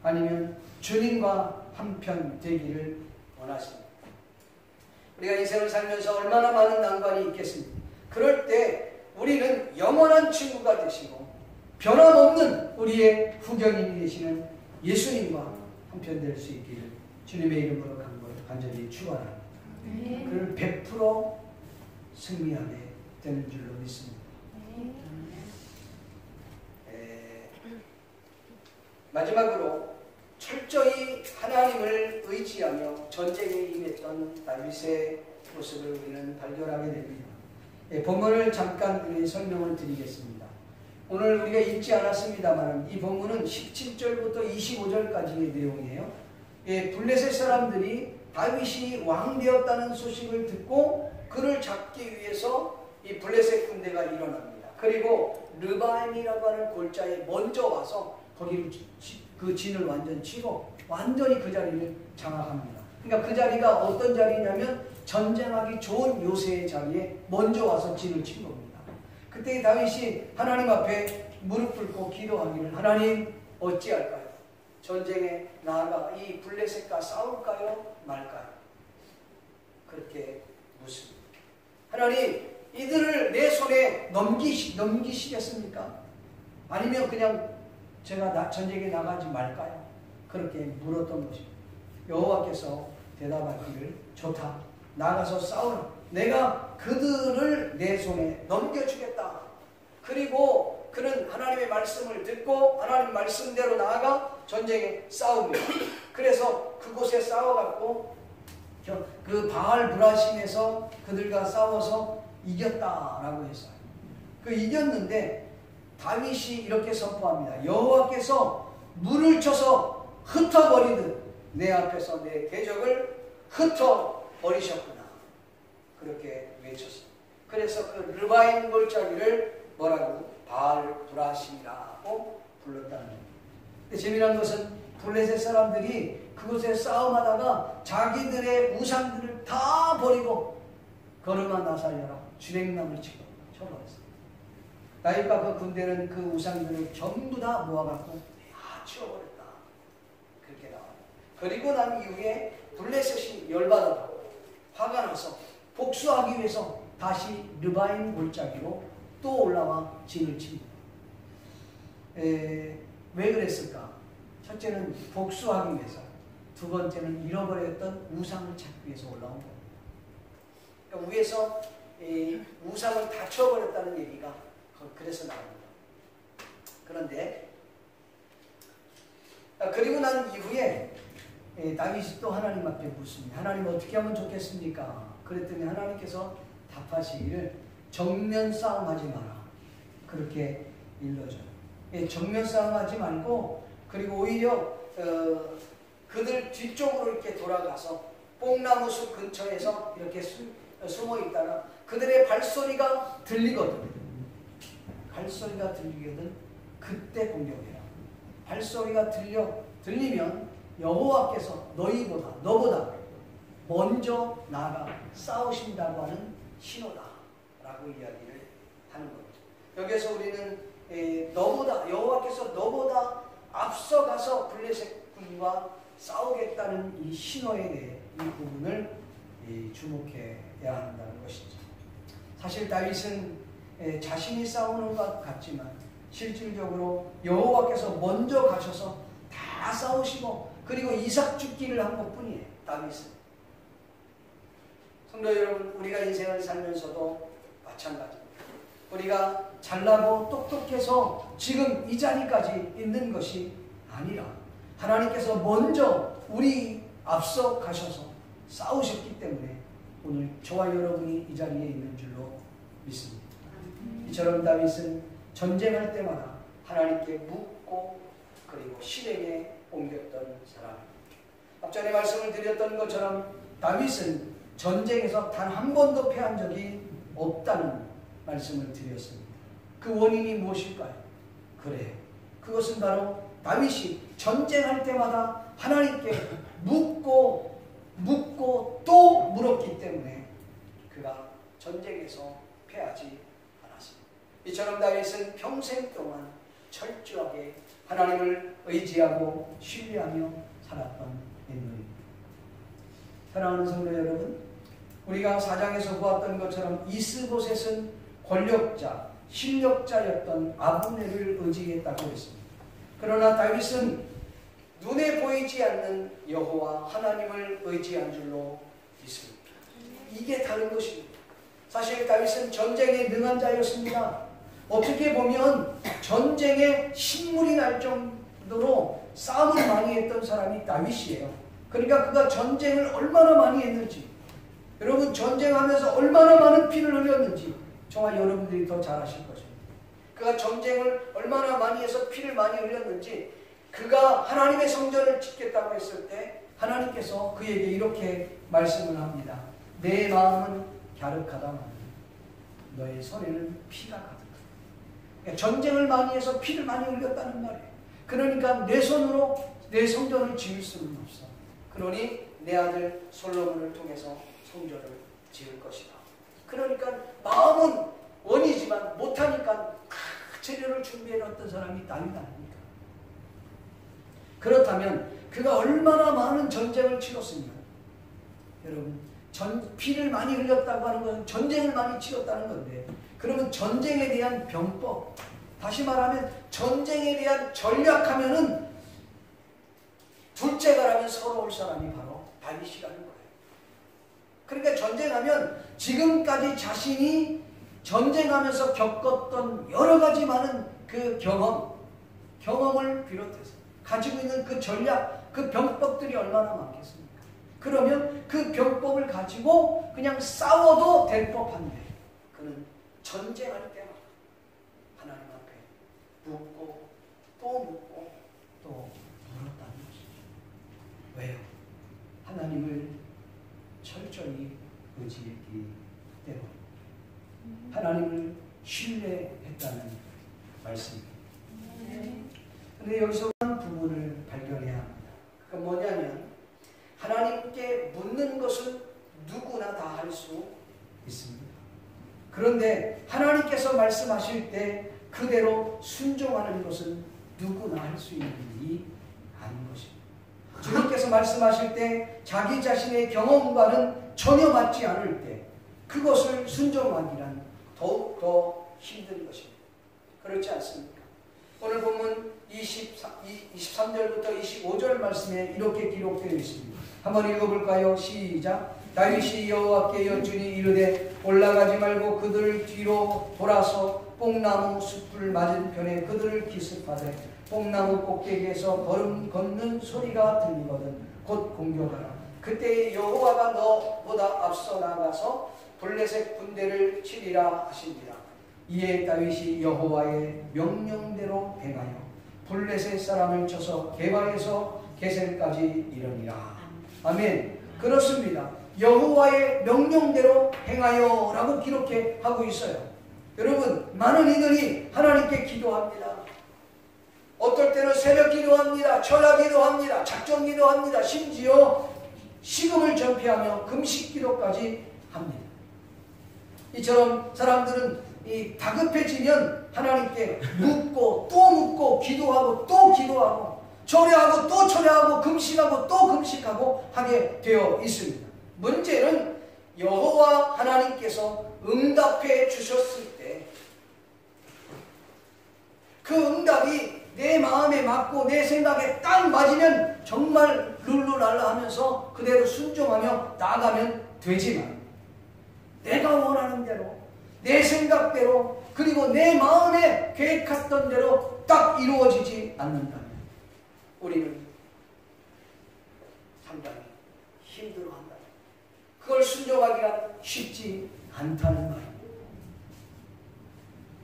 아니면 주님과 한 편 되기를 원하십니까? 우리가 인생을 살면서 얼마나 많은 난관이 있겠습니까? 그럴 때 우리는 영원한 친구가 되시고 변함없는 우리의 후견인이 되시는 예수님과 한 편 될 수 있기를 주님의 이름으로 간절히 축원합니다. 그를 100% 승리하게 되는 줄로 믿습니다. 마지막으로 철저히 하나님을 의지하며 전쟁에 임했던 다윗의 모습을 우리는 발견하게 됩니다. 본문을 잠깐 설명을 드리겠습니다. 오늘 우리가 읽지 않았습니다만 이 본문은 17절부터 25절까지의 내용이에요. 블레셋 사람들이 다윗이 왕 되었다는 소식을 듣고 그를 잡기 위해서 이 블레셋 군대가 일어납니다. 그리고 르바임이라고 하는 골짜기에 먼저 와서 거기를 그 진을 완전히 그 자리를 장악합니다. 그러니까 그 자리가 어떤 자리냐면 전쟁하기 좋은 요새의 자리에 먼저 와서 진을 친 겁니다. 그때 다윗이 하나님 앞에 무릎 꿇고 기도하기를 하나님 어찌할까요? 전쟁에 나아가 이 블레셋과 싸울까요? 말까요? 그렇게 묻습니다. 하나님 이들을 내 손에 넘기시겠습니까? 아니면 그냥 제가 전쟁에 나가지 말까요? 그렇게 물었던 것입니다. 여호와께서 대답하기를 좋다. 나가서 싸우라. 내가 그들을 내 손에 넘겨주겠다. 그리고 그는 하나님의 말씀을 듣고 하나님 말씀대로 나아가 전쟁에 싸웁니다. 그래서 그곳에 싸워갖고 그 바알 브라심에서 그들과 싸워서 이겼다라고 했어요. 그 이겼는데 다윗이 이렇게 선포합니다. 여호와께서 물을 쳐서 흩어버리듯 내 앞에서 내 대적을 흩어버리셨구나. 그렇게 외쳤습니다. 그래서 그 르바임 골짜기를 뭐라고? 바알 브라심이라고 불렀다는 겁니다. 재미난 것은 블레셋 사람들이 그곳에 싸움하다가 자기들의 우상들을 다 버리고 걸음아 나살려라 주랭나무를 치고 쳐버렸어요. 다윗과 그 군대는 그 우상들을 전부 다 모아갖고 다 치워버렸다. 그렇게 나와요. 그리고 난 이후에 블레셋이 열받아서 화가 나서 복수하기 위해서 다시 르바임 골짜기로 또 올라와 진을 칩니다. 왜 그랬을까? 첫째는 복수하기 위해서, 두 번째는 잃어버렸던 우상을 찾기 위해서 올라온 거예요. 그러니까 위에서 우상을 다 쳐버렸다는 얘기가 그래서 나옵니다. 그런데 그리고 난 이후에 다윗이 또 하나님 앞에 묻습니다. 하나님 어떻게 하면 좋겠습니까? 그랬더니 하나님께서 답하시기를 정면 싸움하지 마라. 그렇게 일러줘요. 정면 싸움하지 말고 그리고 오히려 그들 뒤쪽으로 이렇게 돌아가서 뽕나무 숲 근처에서 이렇게 숨어 있다가 그들의 발소리가 들리거든. 발소리가 들리거든. 그때 공격해라. 발소리가 들리면 여호와께서 너보다 먼저 나가 싸우신다고 하는 신호다 라고 이야기를 하는 겁니다. 여기서 우리는 여호와께서 너보다 앞서가서 블레셋 군과 싸우겠다는 이 신호에 대해 이 부분을 주목해야 한다는 것이죠. 사실 다윗은 자신이 싸우는 것 같지만 실질적으로 여호와께서 먼저 가셔서 다 싸우시고 그리고 이삭 죽기를 한 것뿐이에요. 다윗은. 성도 여러분, 우리가 인생을 살면서도 마찬가지입니다. 우리가 잘나고 똑똑해서 지금 이 자리까지 있는 것이 아니라 하나님께서 먼저 우리 앞서 가셔서 싸우셨기 때문에 오늘 저와 여러분이 이 자리에 있는 줄로 믿습니다. 이처럼 다윗은 전쟁할 때마다 하나님께 묻고 그리고 실행에 옮겼던 사람입니다. 앞전에 말씀을 드렸던 것처럼 다윗은 전쟁에서 단 한 번도 패한 적이 없다는 말씀을 드렸습니다. 그 원인이 무엇일까요? 그래요. 그것은 바로 다윗이 전쟁할 때마다 하나님께 묻고 또 물었기 때문에 그가 전쟁에서 패하지 않았습니다. 이처럼 다윗은 평생 동안 철저하게 하나님을 의지하고 신뢰하며 살았던 인물입니다. 사랑하는 성도 여러분, 우리가 4장에서 보았던 것처럼 이스보셋은 권력자, 실력자였던 아브넬을 의지했다고 했습니다. 그러나 다윗은 눈에 보이지 않는 여호와 하나님을 의지한 줄로 믿습니다. 이게 다른 것입니다. 사실 다윗은 전쟁에 능한 자였습니다. 어떻게 보면 전쟁에 신물이 날 정도로 싸움을 많이 했던 사람이 다윗이에요. 그러니까 그가 전쟁을 얼마나 많이 했는지, 여러분 전쟁하면서 얼마나 많은 피를 흘렸는지 저와 여러분들이 더 잘 아실 것입니다. 그가 전쟁을 얼마나 많이 해서 피를 많이 흘렸는지, 그가 하나님의 성전을 짓겠다고 했을 때 하나님께서 그에게 이렇게 말씀을 합니다. 내 마음은 갸륵하다만 너의 손에는 피가 가득하다. 그러니까 전쟁을 많이 해서 피를 많이 흘렸다는 말이에요. 그러니까 내 손으로 내 성전을 지을 수는 없어. 그러니 내 아들 솔로몬을 통해서 성전을 지을 것이다. 그러니까 마음은 원이지만 못하니까 재료를 준비해놨던 사람이 다윗 아닙니까? 그렇다면 그가 얼마나 많은 전쟁을 치렀으면, 여러분 피를 많이 흘렸다고 하는 것은 전쟁을 많이 치렀다는 건데, 그러면 전쟁에 대한 병법, 다시 말하면 전쟁에 대한 전략하면은 둘째가라면 서러울 사람이 바로 다윗이라는 거예요. 그러니까 전쟁하면 지금까지 자신이 전쟁하면서 겪었던 여러 가지 많은 그 경험을 비롯해서 가지고 있는 그 전략, 그 병법들이 얼마나 많겠습니까? 그러면 그 병법을 가지고 그냥 싸워도 될 법한데 그는 전쟁할 때마다 하나님 앞에 묻고 또 물었다는 것이죠. 왜요? 하나님을 철저히 의지했기 때문에, 하나님을 신뢰했다는 말씀입니다. 그런데 여기서 한 부분을 발견해야 합니다. 그건 뭐냐면, 하나님께 묻는 것은 누구나 다 할 수 있습니다. 그런데 하나님께서 말씀하실 때 그대로 순종하는 것은 누구나 할 수 있는 일이 아닌 것입니다. 주님께서 말씀하실 때 자기 자신의 경험과는 전혀 맞지 않을 때 그것을 순종하기란 더욱더 힘든 것입니다. 그렇지 않습니까? 오늘 본문 23절부터 25절 말씀에 이렇게 기록되어 있습니다. 한번 읽어볼까요? 시작. 다윗이 여호와께 여쭈니 이르되 올라가지 말고 그들을 뒤로 돌아서 뽕나무 숲을 맞은편에 그들을 기습하되 뽕나무 꼭대기에서 걸음 걷는 소리가 들리거든 곧 공격하라. 그때 여호와가 너보다 앞서 나가서 블레셋 군대를 치리라 하시니라. 이에 다윗이 여호와의 명령대로 행하여 블레셋 사람을 쳐서 게바에서 게셀까지 이르니라. 아멘. 그렇습니다. 여호와의 명령대로 행하여 라고 기록하고 있어요. 여러분, 많은 이들이 하나님께 기도합니다. 어떨 때는 새벽 기도합니다. 철야 기도합니다. 작정 기도합니다. 심지어 식음을 전폐하며 금식 기도까지 합니다. 이처럼 사람들은 다급해지면 하나님께 묻고 또 묻고 기도하고 또 기도하고 철야하고 또 철야하고 금식하고 또 금식하고 하게 되어 있습니다. 문제는 여호와 하나님께서 응답해 주셨을 때 그 응답이 내 마음에 맞고 내 생각에 딱 맞으면 정말 룰루랄라 하면서 그대로 순종하며 나아가면 되지만, 내가 원하는 대로 내 생각대로 그리고 내 마음에 계획했던 대로 딱 이루어지지 않는다면 우리는 상당히 힘들어한다. 그걸 순종하기가 쉽지 않다는 말입니다.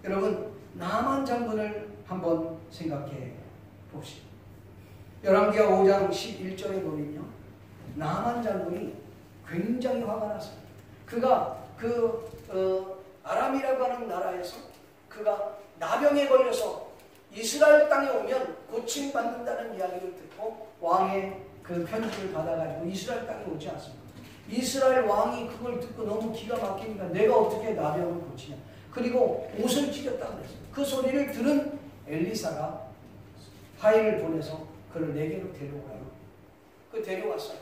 여러분, 나만 장군을 한번 생각해 봅시다. 열왕기하 5장 11절에 보면요, 나만 장군이 굉장히 화가 났습니다. 그가 아람이라고 하는 나라에서 그가 나병에 걸려서 이스라엘 땅에 오면 고침받는다는 이야기를 듣고 왕의 그 편지를 받아가지고 이스라엘 땅에 오지 않습니다. 이스라엘 왕이 그걸 듣고 너무 기가 막히니까 내가 어떻게 나병을 고치냐. 그리고 옷을 찢었다고 그랬어요. 그 소리를 들은 엘리사가 하인을 보내서 그를 내게로 데려오라고. 그 데려왔어요.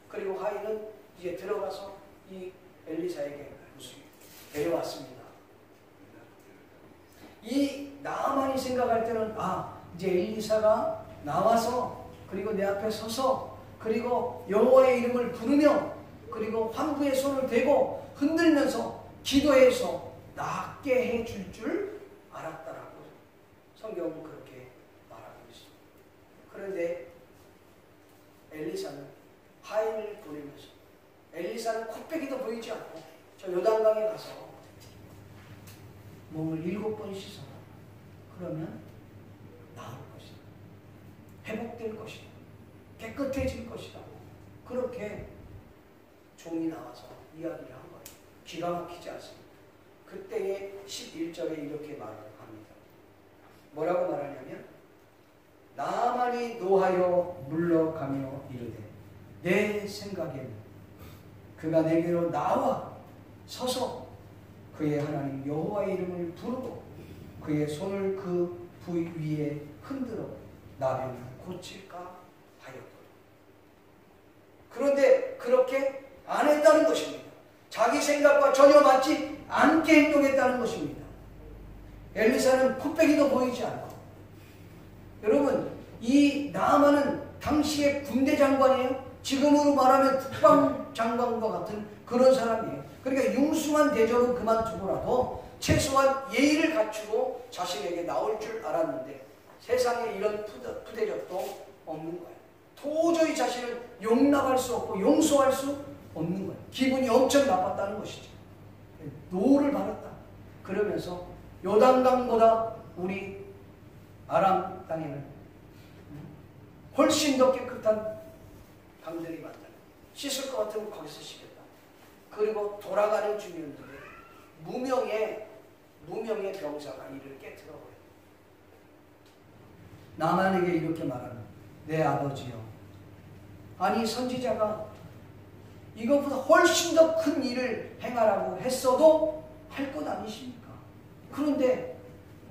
그리고 하인은 이제 들어가서 이 엘리사에게 데려왔습니다. 이 나만이 생각할 때는 이제 엘리사가 나와서 그리고 내 앞에 서서 그리고 여호와의 이름을 부르며 그리고 환부의 손을 대고 흔들면서 기도해서 낫게 해줄 줄 알았다라고 성경은 그렇게 말하고 있습니다. 그런데 엘리사는 하인을 보내면서 엘리사는 코빼기도 보이지 않고 저 요단강에 가서 몸을 7번 씻어라. 그러면 나을 것이다. 회복될 것이다. 깨끗해질 것이다. 그렇게 종이 나와서 이야기를 한 거예요. 기가 막히지 않습니다. 그때의 11절에 이렇게 말을 합니다. 뭐라고 말하냐면, 나만이 노하여 물러가며 이르되 내 생각에는 그가 내게로 나와 서서 그의 하나님 여호와의 이름을 부르고 그의 손을 그 부위 위에 흔들어 나병을 고칠까 하였더라. 그런데 그렇게 안 했다는 것입니다. 자기 생각과 전혀 맞지 않게 행동했다는 것입니다. 엘리사는 코빼기도 보이지 않고. 여러분, 이 나아만은 당시의 군대 장관이에요. 지금으로 말하면 국방장관과 같은 그런 사람이에요. 그러니까 융숭한 대접은 그만두고라도 최소한 예의를 갖추고 자신에게 나올 줄 알았는데 세상에 이런 푸대접도 없는 거예요. 도저히 자신을 용납할 수 없고 용서할 수 없는 거예요. 기분이 엄청 나빴다는 것이죠. 노를 받았다. 그러면서 요단강보다 우리 아람 땅에는 훨씬 더 깨끗한 강들이 많다. 씻을 것 같으면 거기서 씻겠다. 그리고 돌아가는 중이었는데 무명의 병사가 이를 깨트려버려요. 나만에게 이렇게 말하는, 내 아버지여, 아니 선지자가 이것보다 훨씬 더 큰 일을 행하라고 했어도 할 것 아니십니까? 그런데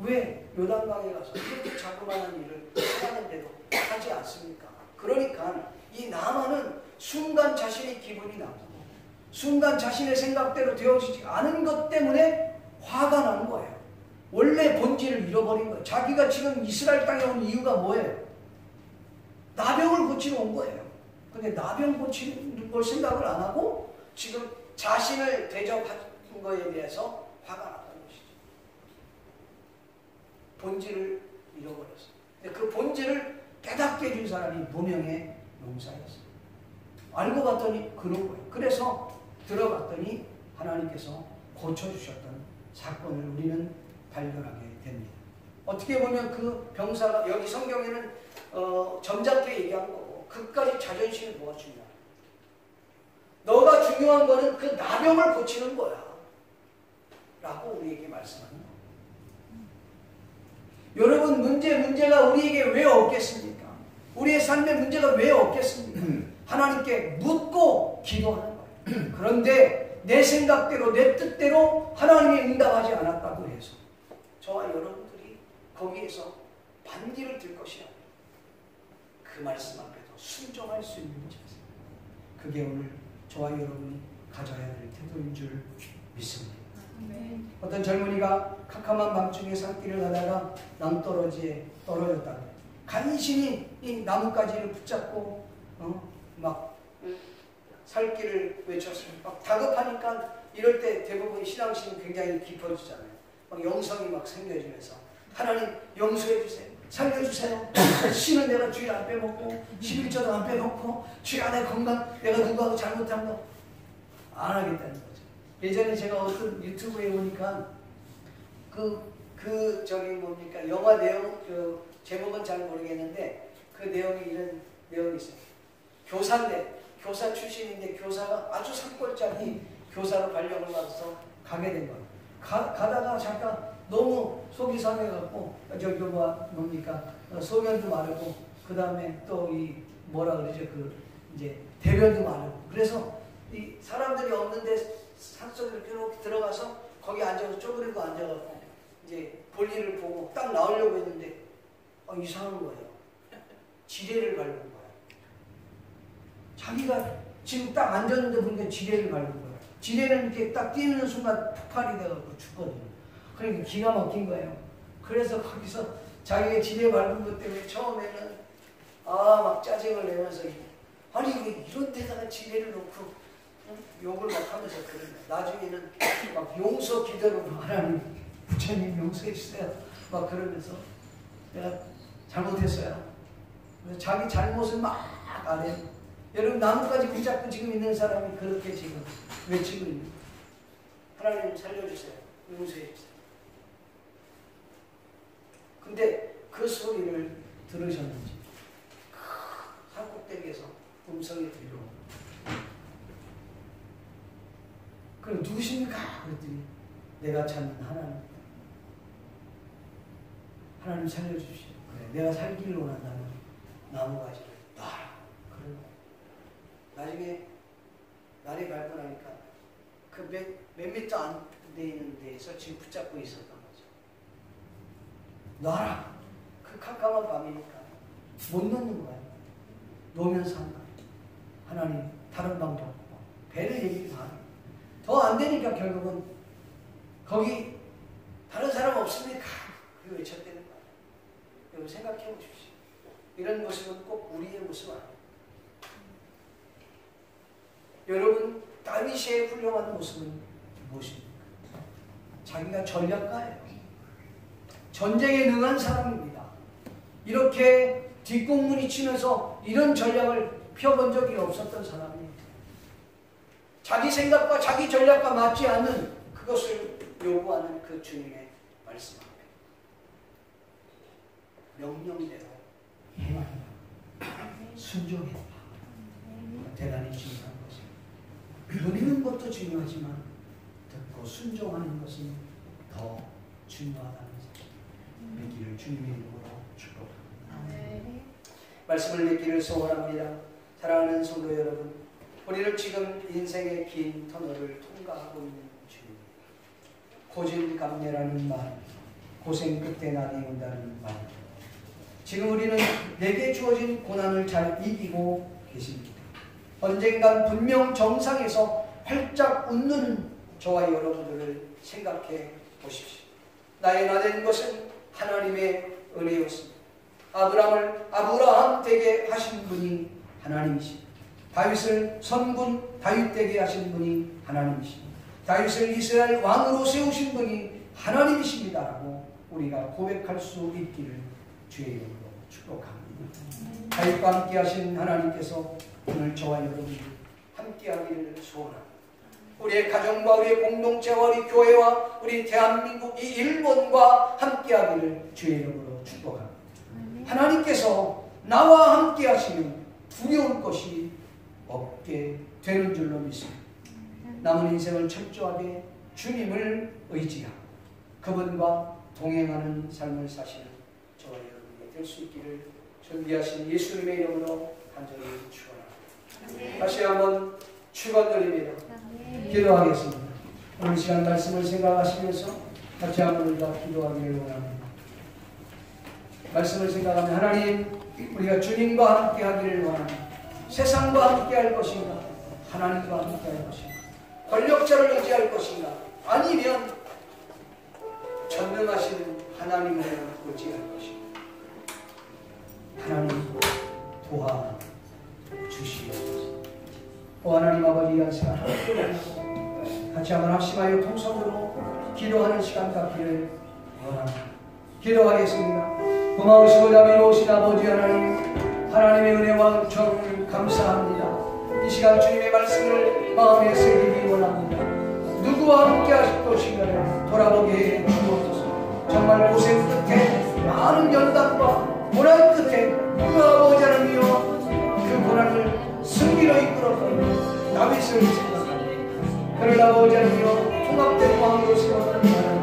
왜 요단강에 가서 이렇게 자그마한 일을 하는데도 하지 않습니까? 그러니까 이 나만은 순간 자신의 기분이 나쁘고 순간 자신의 생각대로 되어지지 않은 것 때문에 화가 나는 거예요. 원래 본질을 잃어버린 거예요. 자기가 지금 이스라엘 땅에 온 이유가 뭐예요? 나병을 고치러 온 거예요. 근데 나병 고치는 걸 생각을 안 하고 지금 자신을 대접한 거에 대해서 화가 났다는 것이죠. 본질을 잃어버렸어요. 근데 그 본질을 깨닫게 해준 사람이 무명의 용사였어요. 알고 봤더니 그런 거예요. 그래서 들어갔더니 하나님께서 고쳐주셨던 사건을 우리는 발견하게 됩니다. 어떻게 보면 그 병사가 여기 성경에는 점잖게 얘기한 거고 그까지 자존심을 모아주냐. 너가 중요한 거는 그 나병을 고치는 거야 라고 우리에게 말씀하는 거예요. 여러분, 문제가 우리에게 왜 없겠습니까? 우리의 삶의 문제가 왜 없겠습니까? 하나님께 묻고 기도하는 거예요. 그런데 내 생각대로 내 뜻대로 하나님이 응답하지 않았다고 해서 저와 여러분들이 거기에서 반기를 들 것이 아니라 그 말씀 앞에도 순종할 수 있는 자세, 그게 오늘 저와 여러분이 가져야 될 태도인 줄 믿습니다. 어떤 젊은이가 캄캄한 밤중에 산길을 가다가 낭떠러지에 떨어졌다. 간신히 이 나뭇가지를 붙잡고 막 살길을 외쳤어요. 막 다급하니까 이럴 때 대부분 신앙심이 굉장히 깊어지잖아요. 막 영성이 막 생겨지면서 하나님 용서해 주세요. 살려주세요. 신은 내가 주일 안 빼먹고 11조도 안 빼먹고 주일 안에 건강 내가 누구하고 잘못한 거 안 하겠다는 거죠. 예전에 제가 어떤 유튜브에 보니까 저기 뭡니까 영화 내용 제목은 잘 모르겠는데 그 내용이 이런 내용이 있어요. 교사인데 교사 출신인데 교사가 아주 산골짜기 교사로 발령을 받아서 가게 된 거예요. 가다가 잠깐 너무 속이 상해갖고 저기 뭡니까 소변도 마르고 그 다음에 또 이 뭐라 그러죠 이제 대변도 마르고 그래서 이 사람들이 없는데 산속으로 이렇게 들어가서 거기 앉아서 쪼그리고 앉아갖고 이제 볼일을 보고 딱 나오려고 했는데 이상한 거예요. 지뢰를 밟은 거예요. 자기가 지금 딱 앉았는데 보니까 지뢰를 밟은 거예요. 지뢰는 이렇게 딱 뛰는 순간 폭발이 돼갖고 죽거든요. 그러니까 기가 막힌 거예요. 그래서 거기서 자기가 지뢰 밟은 것 때문에 처음에는 막 짜증을 내면서 아니 왜 이런 데다가 지뢰를 놓고 욕을 막 하면서 그러네. 나중에는 막 용서 기도로 하나님 부처님 용서해 주세요. 막 그러면서 내가 잘못했어요. 그래서 자기 잘못을 막 안 해요. 여러분 나뭇가지 붙잡고 지금 있는 사람이 그렇게 지금 외치고 있는 하나님 살려주세요. 용서해 주세요. 근데 그 소리를 들으셨는지 산꼭대기에서 음성이 들려옵니다. 그럼 누구십니까? 그랬더니 내가 찾는 하나님. 하나님 살려주시오. 그래, 내가 살기를 원한다면 나무가지를 놔라. 그래. 나중에 날이 밝고 나니까 그 몇 미터 안 돼 있는 데에서 지금 붙잡고 있었던 거죠. 놔라. 그 캄캄한 밤이니까 못 놓는 거예요. 놓으면 산다. 하나님 다른 방도 없고 배를 얘기를 다 해요. 더 안 되니까 결국은 거기 다른 사람 없습니까? 그리고 외쳤다는 거예요. 여러분 생각해 보십시오. 이런 모습은 꼭 우리의 모습 아니에요. 여러분 다윗의 훌륭한 모습은 무엇입니까? 자기가 전략가예요. 전쟁에 능한 사람입니다. 이렇게 뒷공문이 치면서 이런 전략을 펴본 적이 없었던 사람이에요. 자기 생각과 자기 전략과 맞지 않는 그것을 요구하는 그 주님의 말씀 앞에 명령대로 행하라. 순종해라. 대단히 중요한 것입니다. 듣는 것도 중요하지만 듣고 순종하는 것은 더 중요하다는 사실. 믿기를 주님의 이름으로 축복합니다. 말씀을 믿기를 소원합니다. 사랑하는 성도 여러분, 우리를 지금 인생의 긴 터널을 통과하고 있는 주님. 고진감래라는 말, 고생 끝에 날이 온다는 말. 지금 우리는 내게 주어진 고난을 잘 이기고 계십니다. 언젠간 분명 정상에서 활짝 웃는 저와 여러분들을 생각해 보십시오. 나의 나된 것은 하나님의 은혜였습니다. 아브라함 되게 하신 분이 하나님이십니다. 다윗을 선군 다윗 되게 하신 분이 하나님이십니다. 다윗을 이스라엘 왕으로 세우신 분이 하나님이십니다라고 우리가 고백할 수 있기를 주의 이름으로 축복합니다. 다윗과 함께 하신 하나님께서 오늘 저와 여러분이 함께 하기를 소원합니다. 우리의 가정과 우리의 공동체와 우리 교회와 우리 대한민국 이 일본과 함께 하기를 주의 이름으로 축복합니다. 하나님께서 나와 함께 하시면 두려울 것이 없게 되는 줄로 믿습니다. 남은 인생을 철저하게 주님을 의지하고 그분과 동행하는 삶을 사시는 저와 여러분이 될 수 있기를 존귀하신 예수님의 이름으로 간절히 축원합니다. 다시 한번 축원드립니다. 기도하겠습니다. 오늘 시간 말씀을 생각하시면서 같이 한번 우리가 기도하기를 원합니다. 말씀을 생각하면 하나님, 우리가 주님과 함께 하기를 원합니다. 세상과 함께 할 것인가? 하나님과 함께 할 것인가? 권력자를 의지할 것인가? 아니면 전능하신 하나님을 의지할 것입니다. 하나님 도와주시옵소서. 하나님 아버지, 이 시간 같이 한번 합심하여 통성으로 기도하는 시간 갖기를 원합니다. 기도하겠습니다. 고마우시고 자비로우신 아버지 하나님, 하나님의 은혜와 은총을 감사합니다. 이 시간 주님의 말씀을 마음에 새기기 원합니다. 누구와 함께 하실 것인가를 돌아보게 주옵소서. 정말 고생 끝에 많은 연단과 고난 끝에 그 아버지 하나님이여 그 고난을 승리로 이끌었던 다윗을 생각합니다. 그를 아버지 하나님이여 통합된 왕으로 세웠던 하나님,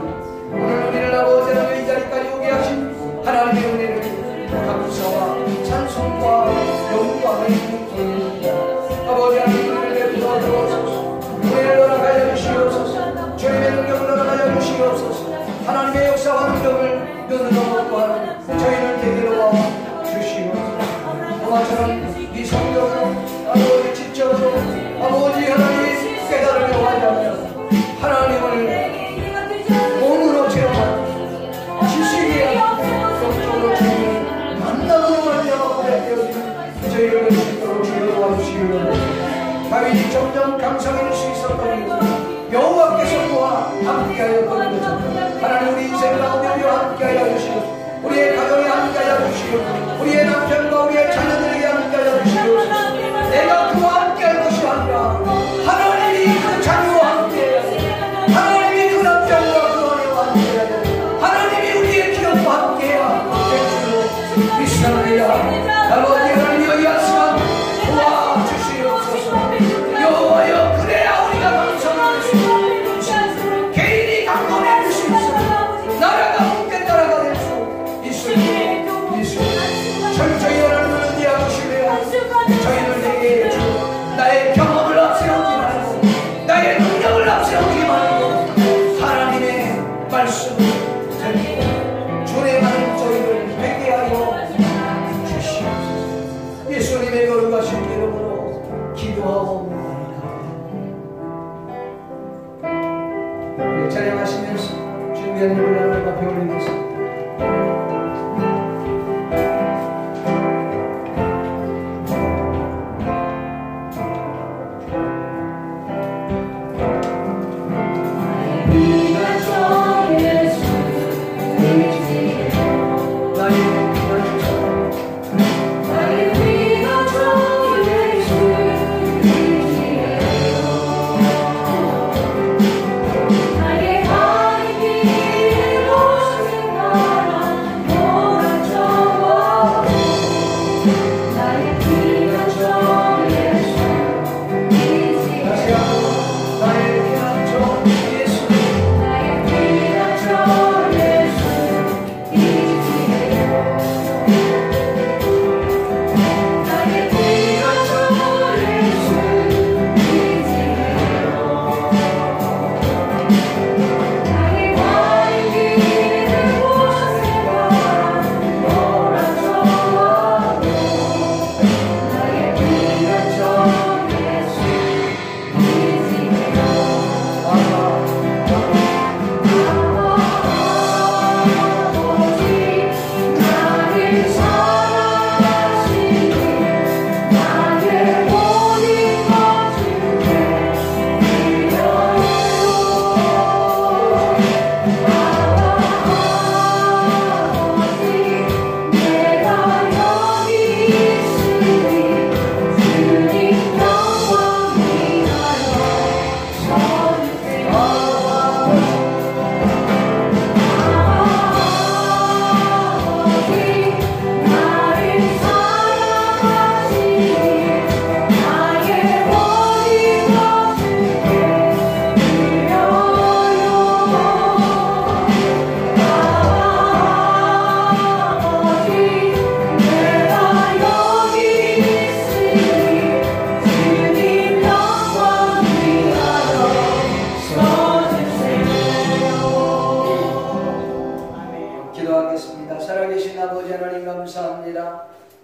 오늘 우리를 아버지 하나님 이 자리까지 오게 하신 하나님의 은혜를 감사와 찬송과 영광을 드립니다. 아버지 하나님 은혜를 베풀어 주옵소서. 은혜를 허락하여 주시옵소서. 주님의 능력을 허락하여 주시옵소서. 하나님의 역사와 능력을 눈으로 보고 하는 저희를 되게 도와 주시옵소서. 동화처럼 이 성경으로 아버지 지적으로 아버지 하나님 깨달으려 하자면 하나님을 몸으로 체험하고 지식이 영적으로 주님을 만나고 하려고 되어지는 저희를 주도록 주여 도와주시옵소서. 다윗이 점점 강성해질 수 있었던 여호와께서 그와 함께하여 거는 것처럼 하나님 우리 인생 가운데 우리와 함께하여 주시옵소서. 우리의 가정에 함께하여 주시옵소서. 우리의 남편과 우리의 자녀들에게 함께하여 주시옵소서. 내가 그와 함께할 것이 아니라 하나님이 그 자녀와 함께해야 돼. 하나님이 그 남편과 그 아내와 함께해야 돼. 하나님이 우리의 기업과 함께해야 될 줄로 믿습니다. 아버지 하나님이여 이 시간 도와주시옵소서. 여호와여 그래야 우리가 감성할 수 있습니다. 개인이 강건해질 수 있습니다. 나라가 함께 나라가 될 수 있습니다. 철저히 하나님을 의지하시며 저희를 내게 주 나의 경험을 앞세우지 말고 나의 능력을 앞세우지 말고 하나님의 말씀을 듣고 준행하는 저희를 되게 하여 주시옵소서. 예수님의 거룩하신 이름으로 기도하옵나이다. 찬양하시면서 준비한 일을 하나님 앞에 올리겠습니다.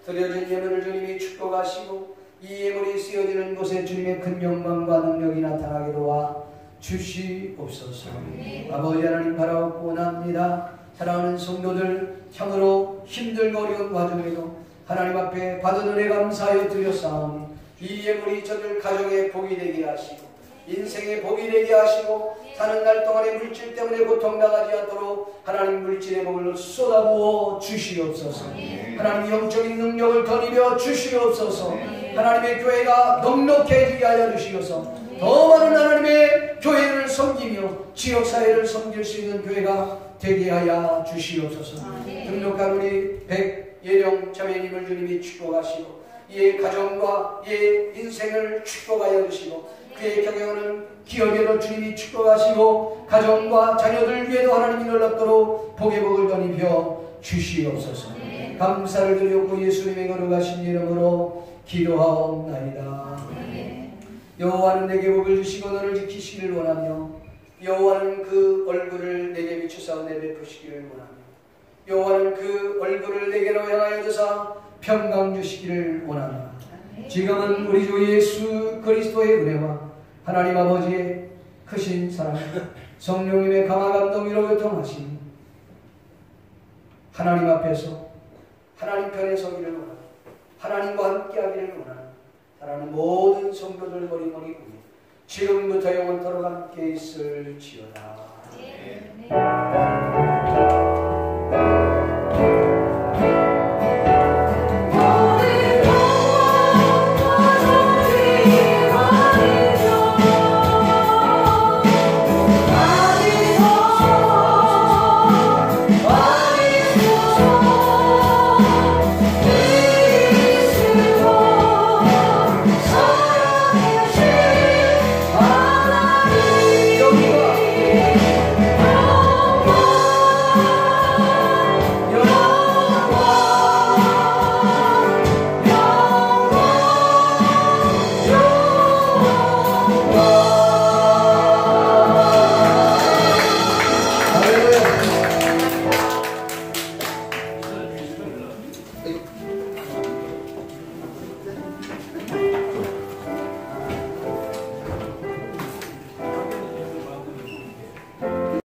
드려진 예물을 주님이 축복하시고 이 예물이 쓰여지는 곳에 주님의 큰 영광과 능력이 나타나게 도와 주시옵소서. 아버지 하나님 바라옵고 원합니다. 사랑하는 성도들 참으로 힘들고 어려운 와중에도 하나님 앞에 받은 은혜 감사하여 드렸사오니 이 예물이 저들 가정에 복이 되게 하시고 인생에 복이 되게 하시고 사는 날 동안에 물질 때문에 고통당하지 않도록 하나님 물질의 복을 쏟아부어 주시옵소서. 하나님 영적인 능력을 더 입혀 주시옵소서. 하나님의 교회가 넉넉해지게 하여 주시옵소서. 더 많은 하나님의 교회를 섬기며 지역사회를 섬길 수 있는 교회가 되게 하여 주시옵소서. 등록한 우리 백예령 자매님을 주님이 축복하시고 이의 가정과 이의 인생을 축복하여 주시고 그의 경영하는 기업에도 주님이 축복하시고 가정과 자녀들 위에도 하나님이 놀랍도록 복의 복을 덧입혀 주시옵소서. 감사를 드리옵고 예수님의 거룩하신 이름으로 기도하옵나이다. 여호와는 내게 복을 주시고 너를 지키시기를 원하며 여호와는 그 얼굴을 내게 비추사 내베푸시기를 원하며 여호와는 그 얼굴을 내게로 향하여 드사 평강 주시기를 원하노라. 지금은 우리 주 예수 그리스도의 은혜와 하나님 아버지의 크신 사랑 성령님의 강화 감동으로 교통하신 하나님 앞에서 하나님 편에 서기를 원하고 하나님과 함께하기를 원하는 사랑하는 모든 성도들 머리머리 지금부터 영원토록 함께 있을지어다.